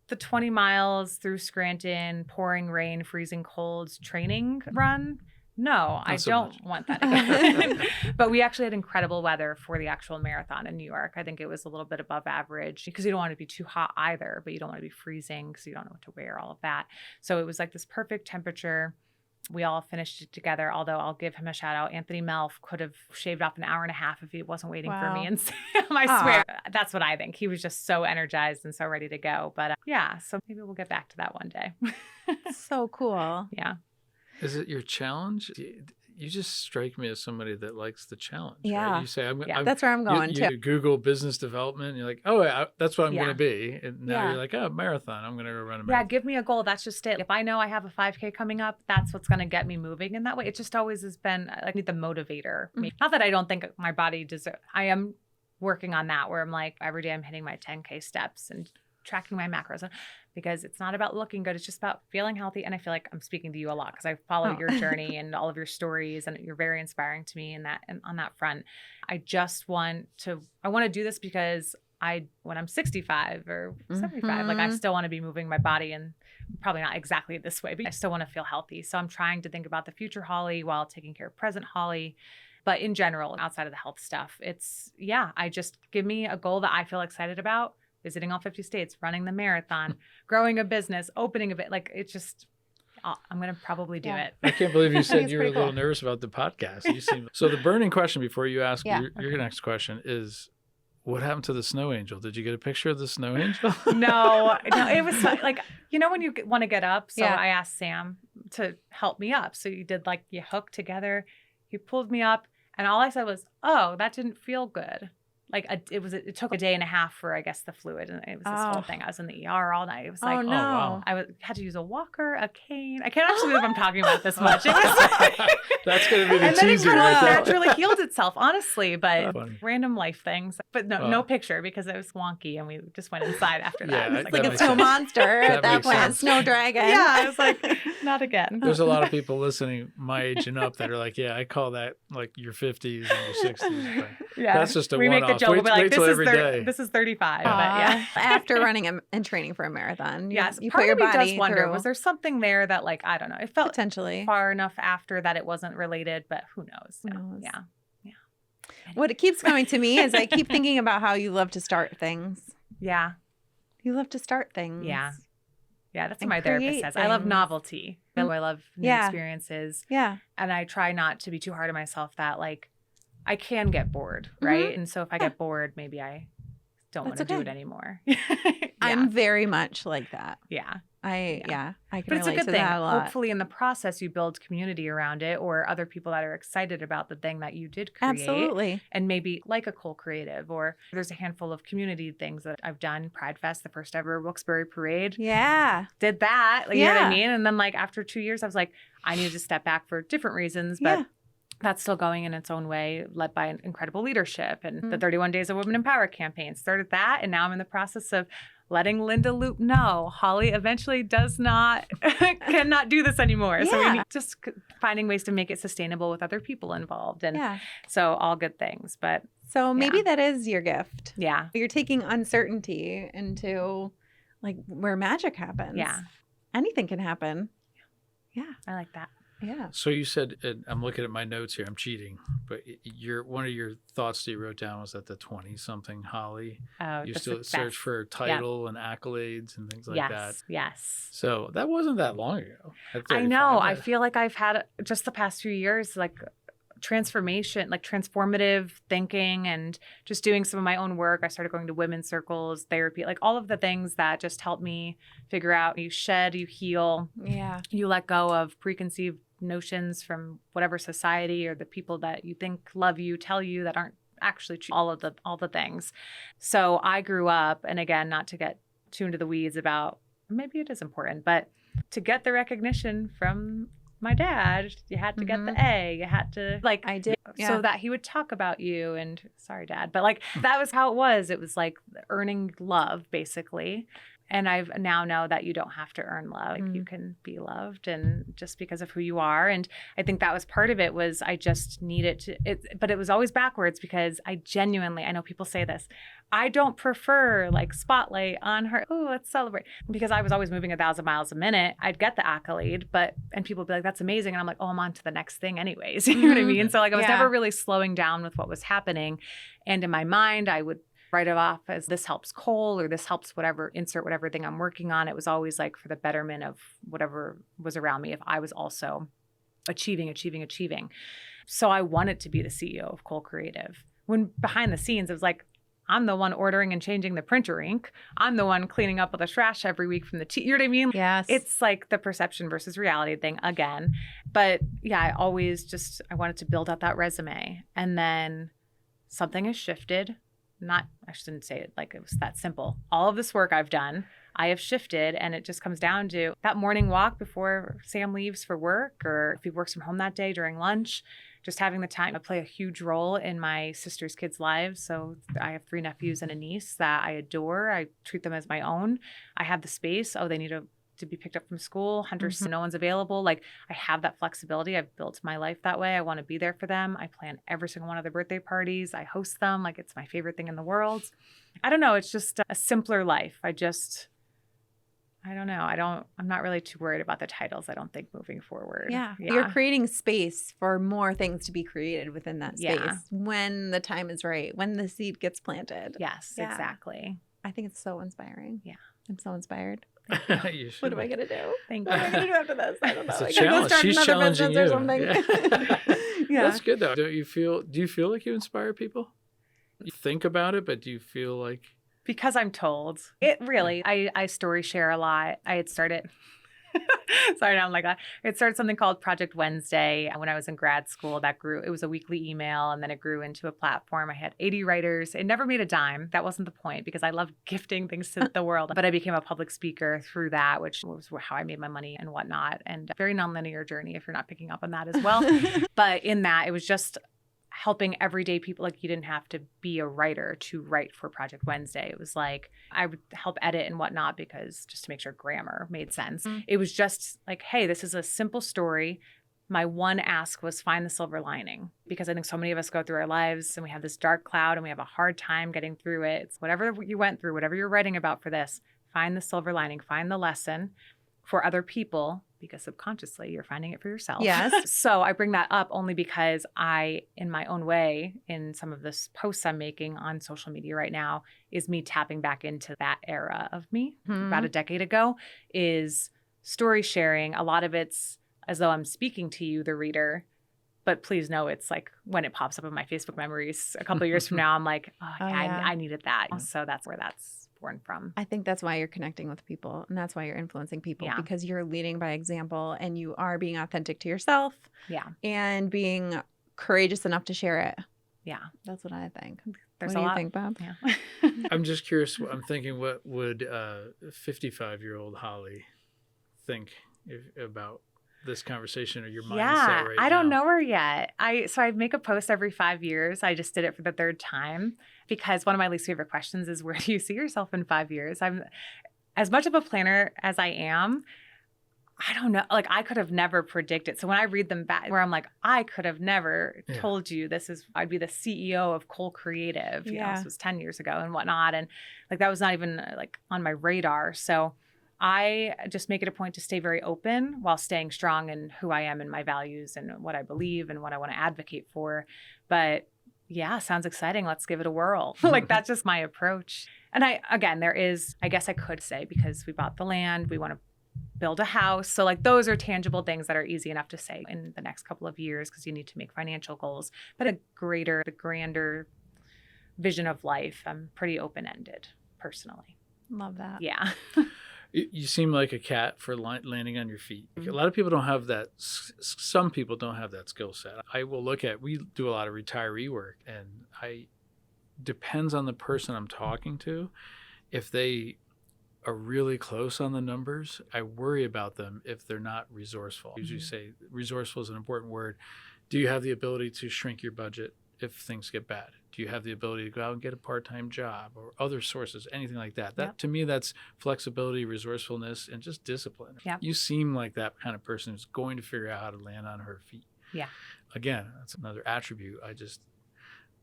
The 20 miles through Scranton, pouring rain, freezing colds, training run. No, I so don't much. want that again. But we actually had incredible weather for the actual marathon in New York. I think it was a little bit above average because you don't want to be too hot either, but you don't want to be freezing because you don't know what to wear, all of that. So it was like this perfect temperature. We all finished it together, although I'll give him a shout out. Anthony Melf could have shaved off an hour and a half if he wasn't waiting for me. And Sam, I swear, that's what I think. He was just so energized and so ready to go. But yeah, so maybe we'll get back to that one day. So cool. Yeah. Is it your challenge? You just strike me as somebody that likes the challenge. Yeah. Right? You say, That's where I'm going you too. Google business development, and you're like, oh, that's what I'm going Yeah. to be. And now Yeah. you're like, oh, marathon. I'm going to go run a Yeah, marathon. give me a goal. That's just it. If I know I have a 5K coming up, that's what's going to get me moving in that way. It just always has been like the motivator. Not that I don't think my body deserves. I am working on that where I'm like, every day I'm hitting my 10K steps and tracking my macros because it's not about looking good. It's just about feeling healthy. And I feel like I'm speaking to you a lot because I follow your journey and all of your stories, and you're very inspiring to me in that, and on that front. I want to do this because when I'm 65 or 75, like I still want to be moving my body, and probably not exactly this way, but I still want to feel healthy. So I'm trying to think about the future Holly while taking care of present Holly. But in general, outside of the health stuff, I just give me a goal that I feel excited about. Visiting all 50 states, running the marathon, growing a business, opening a bit. Like it's just, I'm going to probably do it. I can't believe you said it's you were a pretty little cool. nervous about the podcast. So the burning question before you ask Yeah. your next question is, what happened to the snow angel? Did you get a picture of the snow angel? No, it was like, when you want to get up. So Yeah. I asked Sam to help me up. So you hooked together, he pulled me up, and all I said was, oh, that didn't feel good. Like it took a day and a half for, I guess, the fluid, and it was this whole thing. I was in the ER all night. It was like, no. wow. I had to use a walker, a cane. I can't actually believe I'm talking about this much. It was That's going to be the and then it teaser kind right of there. naturally healed itself, honestly. But Funny. random life things. But no picture because it was wonky, and we just went inside after that. Yeah, It was Like that a makes snow sense. monster That at that makes point, sense. snow dragon. yeah, I was like, not again. There's a lot of people listening my age and up that are like, yeah, I call that like your 50s and your 60s. But Yeah, that's just a we make the one-off. joke. We'll be like, Wait till every day. this is 35. But yeah. After running and training for a marathon, Yes, you part put your of me body does wonder, through was there something there that, like, I don't know, it felt potentially. far enough after that it wasn't related, but who knows? Who knows? Yeah. What it keeps coming to me is I keep thinking about how you love to start things. Yeah. You love to start things. Yeah. Yeah. That's what And my therapist create says. I love things. novelty. I love new Yeah. experiences. Yeah. And I try not to be too hard on myself that, like, I can get bored, right? And so if I get bored, maybe I don't want That's to do okay. it anymore. I'm very much like that. Yeah. I can But it's a relate good to thing. that a lot. Hopefully in the process you build community around it, or other people that are excited about the thing that you did create. Absolutely. And maybe like a Cole Creative, or there's a handful of community things that I've done. Pride Fest, the first ever Wilkes-Barre parade. Yeah. Did that. Like, you know what I Yeah. mean? And then like after 2 years, I was like, I needed to step back for different reasons, but Yeah. that's still going in its own way, led by an incredible leadership. And the 31 Days of Women in Power campaign started that. And now I'm in the process of letting Linda Loop know Holly eventually cannot do this anymore. So we Yeah. need just finding ways to make it sustainable with other people involved. And Yeah. so all good things. But So maybe Yeah. that is your gift. yeah. You're taking uncertainty into like where magic happens. Yeah. Anything can happen. Yeah. I like that. Yeah. So you said, and I'm looking at my notes here, I'm cheating, but one of your thoughts that you wrote down was that the 20-something Holly, Oh, you that's still the search best. for a title and accolades and things like yes. that. Yes. So that wasn't that long ago. at I 35. know. I feel like I've had just the past few years, like transformation, like transformative thinking, and just doing some of my own work. I started going to women's circles, therapy, like all of the things that just help me figure out you shed, you heal, Yeah. you let go of preconceived notions from whatever society or the people that you think love you, tell you that aren't actually true, all the things. So I grew up, and again, not to get too into the weeds about, maybe it is important, but to get the recognition from my dad, you had to get the A, you had to like, I did. Yeah. so that he would talk about you and sorry, Dad. But like, that was how it was. It was like earning love, basically. And I've now know that you don't have to earn love. Like you can be loved and just because of who you are. And I think that was part of it was I just needed to, but it was always backwards because I genuinely, I know people say this, I don't prefer like spotlight on her. Oh, let's celebrate. Because I was always moving 1,000 miles a minute. I'd get the accolade, and people would be like, that's amazing. And I'm like, oh, I'm on to the next thing anyways. You know what I mean? So like I was never really slowing down with what was happening. And in my mind, I would write it off as this helps Cole or this helps whatever, insert whatever thing I'm working on. It was always like for the betterment of whatever was around me if I was also achieving. So I wanted to be the CEO of Cole Creative. When behind the scenes, it was like, I'm the one ordering and changing the printer ink. I'm the one cleaning up all the trash every week from the you know what I mean? Yes. It's like the perception versus reality thing again. But yeah, I wanted to build out that resume. And then something has shifted. I shouldn't say it like it was that simple. All of this work I've done, I have shifted, and it just comes down to that morning walk before Sam leaves for work, or if he works from home that day during lunch, just having the time to play a huge role in my sister's kids' lives. So I have 3 nephews and a niece that I adore. I treat them as my own. I have the space. Oh, they need to be picked up from school. Hunters, no one's available. Like I have that flexibility. I've built my life that way. I want to be there for them. I plan every single one of their birthday parties. I host them. Like it's my favorite thing in the world. I don't know. It's just a simpler life. I don't know. I'm not really too worried about the titles, I don't think, moving forward. Yeah. You're creating space for more things to be created within that space when the time is right, when the seed gets planted. Yes, exactly. I think it's so inspiring. Yeah. I'm so inspired. You should. What am I going to do? Thank What am I you. going to do after this? I don't know. It's a I gotta go challenge. start She's another challenging business you. or something. Yeah. That's good though. Do you feel like you inspire people? You think about it, but do you feel like Because I'm told. It really, I story share a lot. I had started, sorry, now I'm like, I had started something called Project Wednesday when I was in grad school. That grew, it was a weekly email, and then it grew into a platform. I had 80 writers. It never made a dime. That wasn't the point because I love gifting things to the world. But I became a public speaker through that, which was how I made my money and whatnot. And very nonlinear journey if you're not picking up on that as well. But in that, it was just helping everyday people. Like you didn't have to be a writer to write for Project Wednesday. It was like I would help edit and whatnot because just to make sure grammar made sense. It was just like, hey, this is a simple story. My one ask was find the silver lining, because I think so many of us go through our lives and we have this dark cloud and we have a hard time getting through it. It's whatever you went through, whatever you're writing about for this, find the silver lining, find the lesson for other people, because subconsciously you're finding it for yourself. Yes. So I bring that up only because I, in my own way, in some of this posts I'm making on social media right now, is me tapping back into that era of me about a decade ago, is story sharing. A lot of it's as though I'm speaking to you, the reader. But please know it's like when it pops up in my Facebook memories a couple of years from now, I'm like, I needed that. So that's where that's born from. I think that's why you're connecting with people, and that's why you're influencing people, because you're leading by example and you are being authentic to yourself and being courageous enough to share it. Yeah. That's what I think. There's what do a you lot. think, Bob? Yeah. I'm just curious. I'm thinking, what would 55-year-old Holly think about this conversation or your mindset right now? I don't know her yet. So I make a post every 5 years. I just did it for the 3rd time because one of my least favorite questions is, where do you see yourself in 5 years? I'm as much of a planner as I am. I don't know. Like I could have never predicted. So when I read them back, where I'm like, I could have never told you I'd be the CEO of Cole Creative. You know, this was 10 years ago and whatnot. And like, that was not even like on my radar. So I just make it a point to stay very open while staying strong in who I am and my values and what I believe and what I want to advocate for. But yeah, sounds exciting. Let's give it a whirl. Like that's just my approach. And there is, I guess I could say, because we bought the land, we want to build a house. So like those are tangible things that are easy enough to say in the next couple of years because you need to make financial goals. But the grander vision of life, I'm pretty open-ended personally. Love that. Yeah. You seem like a cat for landing on your feet. A lot of people don't have that. Some people don't have that skill set. We do a lot of retiree work, and depends on the person I'm talking to. If they are really close on the numbers, I worry about them if they're not resourceful. I usually say resourceful is an important word. Do you have the ability to shrink your budget if things get bad? Do you have the ability to go out and get a part-time job or other sources, anything like that? That to me, that's flexibility, resourcefulness, and just discipline. Yep. You seem like that kind of person who's going to figure out how to land on her feet. Yeah. Again, that's another attribute.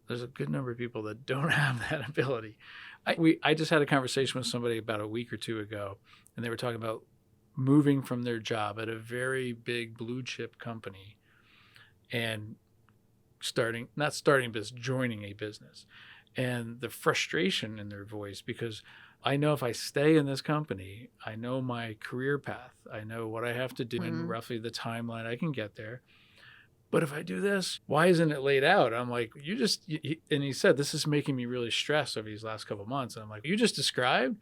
There's a good number of people that don't have that ability. I just had a conversation with somebody about a week or two ago, and they were talking about moving from their job at a very big blue chip company and joining a business. And the frustration in their voice, because I know if I stay in this company, I know my career path, I know what I have to do and roughly the timeline I can get there. But if I do this, why isn't it laid out? I'm like, and he said, this is making me really stressed over these last couple of months. And I'm like, you just described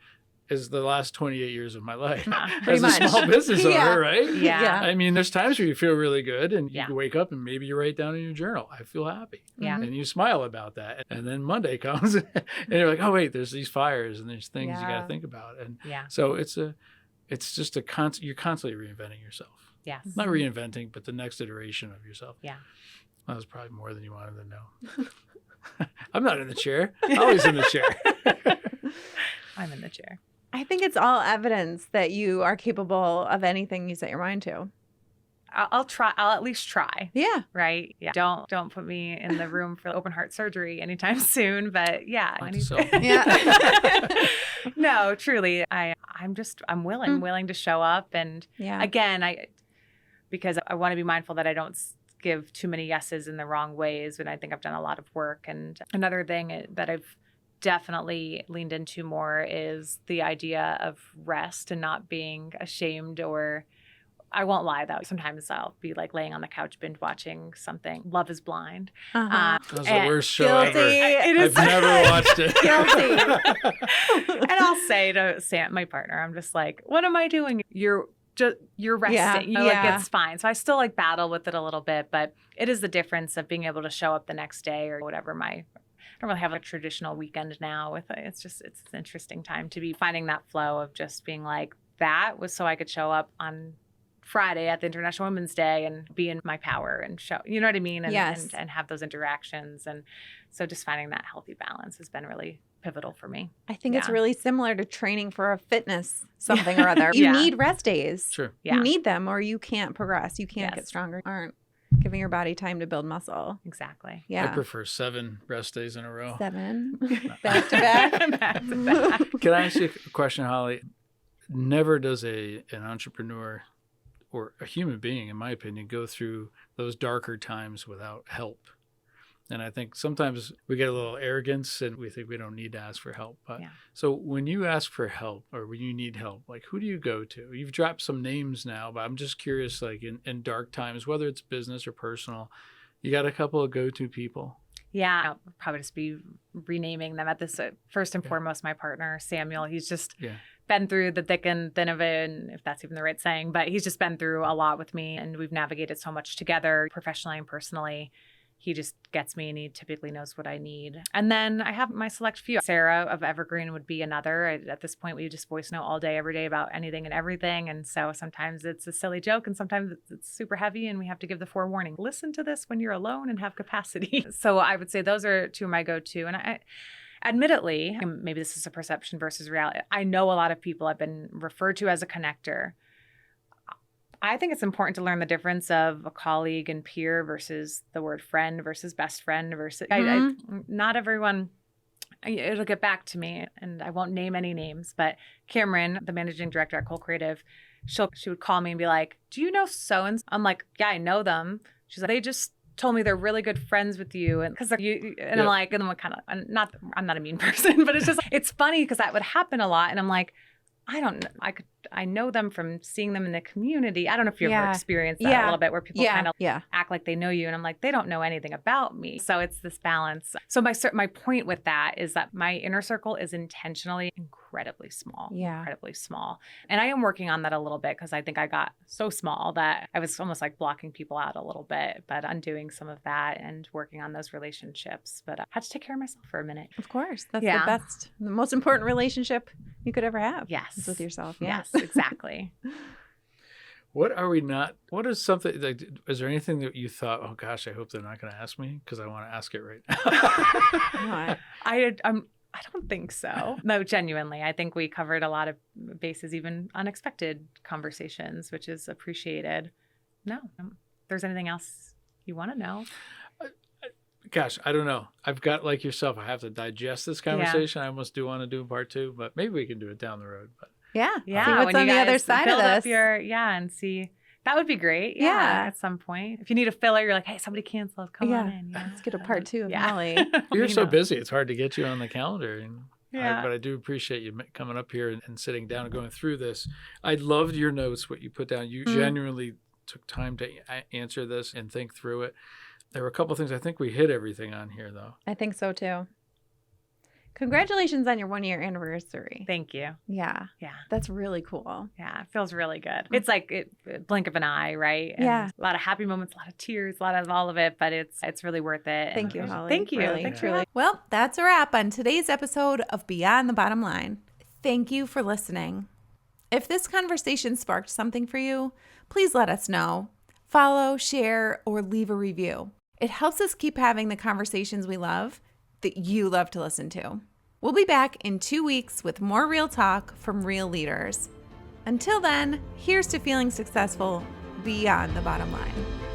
is the last 28 years of my life as a small business owner, right? Yeah. I mean, there's times where you feel really good and you wake up and maybe you write down in your journal, I feel happy. Yeah. And you smile about that. And then Monday comes and you're like, oh, wait, there's these fires and there's things you got to think about. And so it's just you're constantly reinventing yourself. Yes. Not reinventing, but the next iteration of yourself. Yeah. That was probably more than you wanted to know. I'm not in the chair. Always in the chair. I'm in the chair. I think it's all evidence that you are capable of anything you set your mind to. I'll try. I'll at least try. Yeah. Right. Yeah. Don't put me in the room for open heart surgery anytime soon. But yeah. Yeah. No, truly. I'm willing to show up. And again, because I want to be mindful that I don't give too many yeses in the wrong ways. And I think I've done a lot of work. And another thing that I've definitely leaned into more is the idea of rest and not being ashamed or I won't lie though. Sometimes I'll be like laying on the couch binge watching something. Love is Blind. That was the worst show ever. I've never watched it. Guilty. And I'll say to Sam, my partner, I'm just like, what am I doing? You're resting. Like it's fine. So I still like battle with it a little bit, but it is the difference of being able to show up the next day or whatever I don't really have a traditional weekend now. It's an interesting time to be finding that flow of just being like, that was so I could show up on Friday at the International Women's Day and be in my power and show, you know what I mean? And, and have those interactions. And so just finding that healthy balance has been really pivotal for me. I think it's really similar to training for a fitness something or other. You need rest days. Sure. Yeah. You need them or you can't progress. You can't get stronger. Aren't giving your body time to build muscle. Exactly. Yeah. I prefer 7 rest days in a row. 7 back to back. Can I ask you a question, Holly? Never does an entrepreneur or a human being, in my opinion, go through those darker times without help. And I think sometimes we get a little arrogance and we think we don't need to ask for help. But so when you ask for help or when you need help, like who do you go to? You've dropped some names now, but I'm just curious, like in dark times, whether it's business or personal, you got a couple of go-to people? Yeah, I'll probably just be renaming them at this. First and foremost, my partner, Samuel, he's just been through the thick and thin of it, and if that's even the right saying, but he's just been through a lot with me and we've navigated so much together professionally and personally. He just gets me and he typically knows what I need. And then I have my select few. Sarah of Evergreen would be another. At this point, we just voice note all day, every day about anything and everything. And so sometimes it's a silly joke and sometimes it's super heavy and we have to give the forewarning. Listen to this when you're alone and have capacity. So I would say those are two of my go-to. And I admittedly, maybe this is a perception versus reality, I know a lot of people I've been referred to as a connector. I think it's important to learn the difference of a colleague and peer versus the word friend versus best friend versus not everyone. It'll get back to me and I won't name any names, but Cameron, the managing director at Cole Creative, she would call me and be like, do you know so-and-so? I'm like, yeah, I know them. She's like, they just told me they're really good friends with you. And because you, and I'm like, and I'm not a mean person, but it's just, it's funny because that would happen a lot. And I'm like, I don't know. I know them from seeing them in the community. I don't know if you've ever experienced that a little bit where people kind of act like they know you. And I'm like, they don't know anything about me. So it's this balance. So my point with that is that my inner circle is intentionally incredibly small. Yeah. Incredibly small. And I am working on that a little bit because I think I got so small that I was almost like blocking people out a little bit, but undoing some of that and working on those relationships. But I had to take care of myself for a minute. Of course. That's the best, the most important relationship you could ever have. Yes. Is with yourself. Yeah. Yes, exactly. What is something, like, is there anything that you thought, oh gosh, I hope they're not going to ask me because I want to ask it right now? I don't think so. No, genuinely. I think we covered a lot of bases, even unexpected conversations, which is appreciated. No, if there's anything else you want to know. Gosh, I don't know. I've got, like yourself, I have to digest this conversation. I almost do want to do part 2, but maybe we can do it down the road. But Yeah. Yeah. See what's when on you the other guys side of build up this. and see. That would be great. Yeah. At some point. If you need a filler, you're like, hey, somebody canceled. Come on in. Yeah. Let's get a part 2 of Yeah. Holly. you're so busy, it's hard to get you on the calendar. And Yeah. but I do appreciate you coming up here and sitting down and going through this. I loved your notes, what you put down. You genuinely took time to answer this and think through it. There were a couple of things. I think we hit everything on here, though. I think so too. Congratulations on your 1-year anniversary. Thank you. Yeah. Yeah. That's really cool. Yeah. It feels really good. It's like blink of an eye, right? And Yeah. a lot of happy moments, a lot of tears, a lot of all of it, but it's really worth it. Thank you, And Holly. Thank you. Really, Thanks truly. for Well, that's a wrap on today's episode of Beyond the Bottom Line. Thank you for listening. If this conversation sparked something for you, please let us know. Follow, share, or leave a review. It helps us keep having the conversations we love that you love to listen to. We'll be back in 2 weeks with more real talk from real leaders. Until then, here's to feeling successful beyond the bottom line.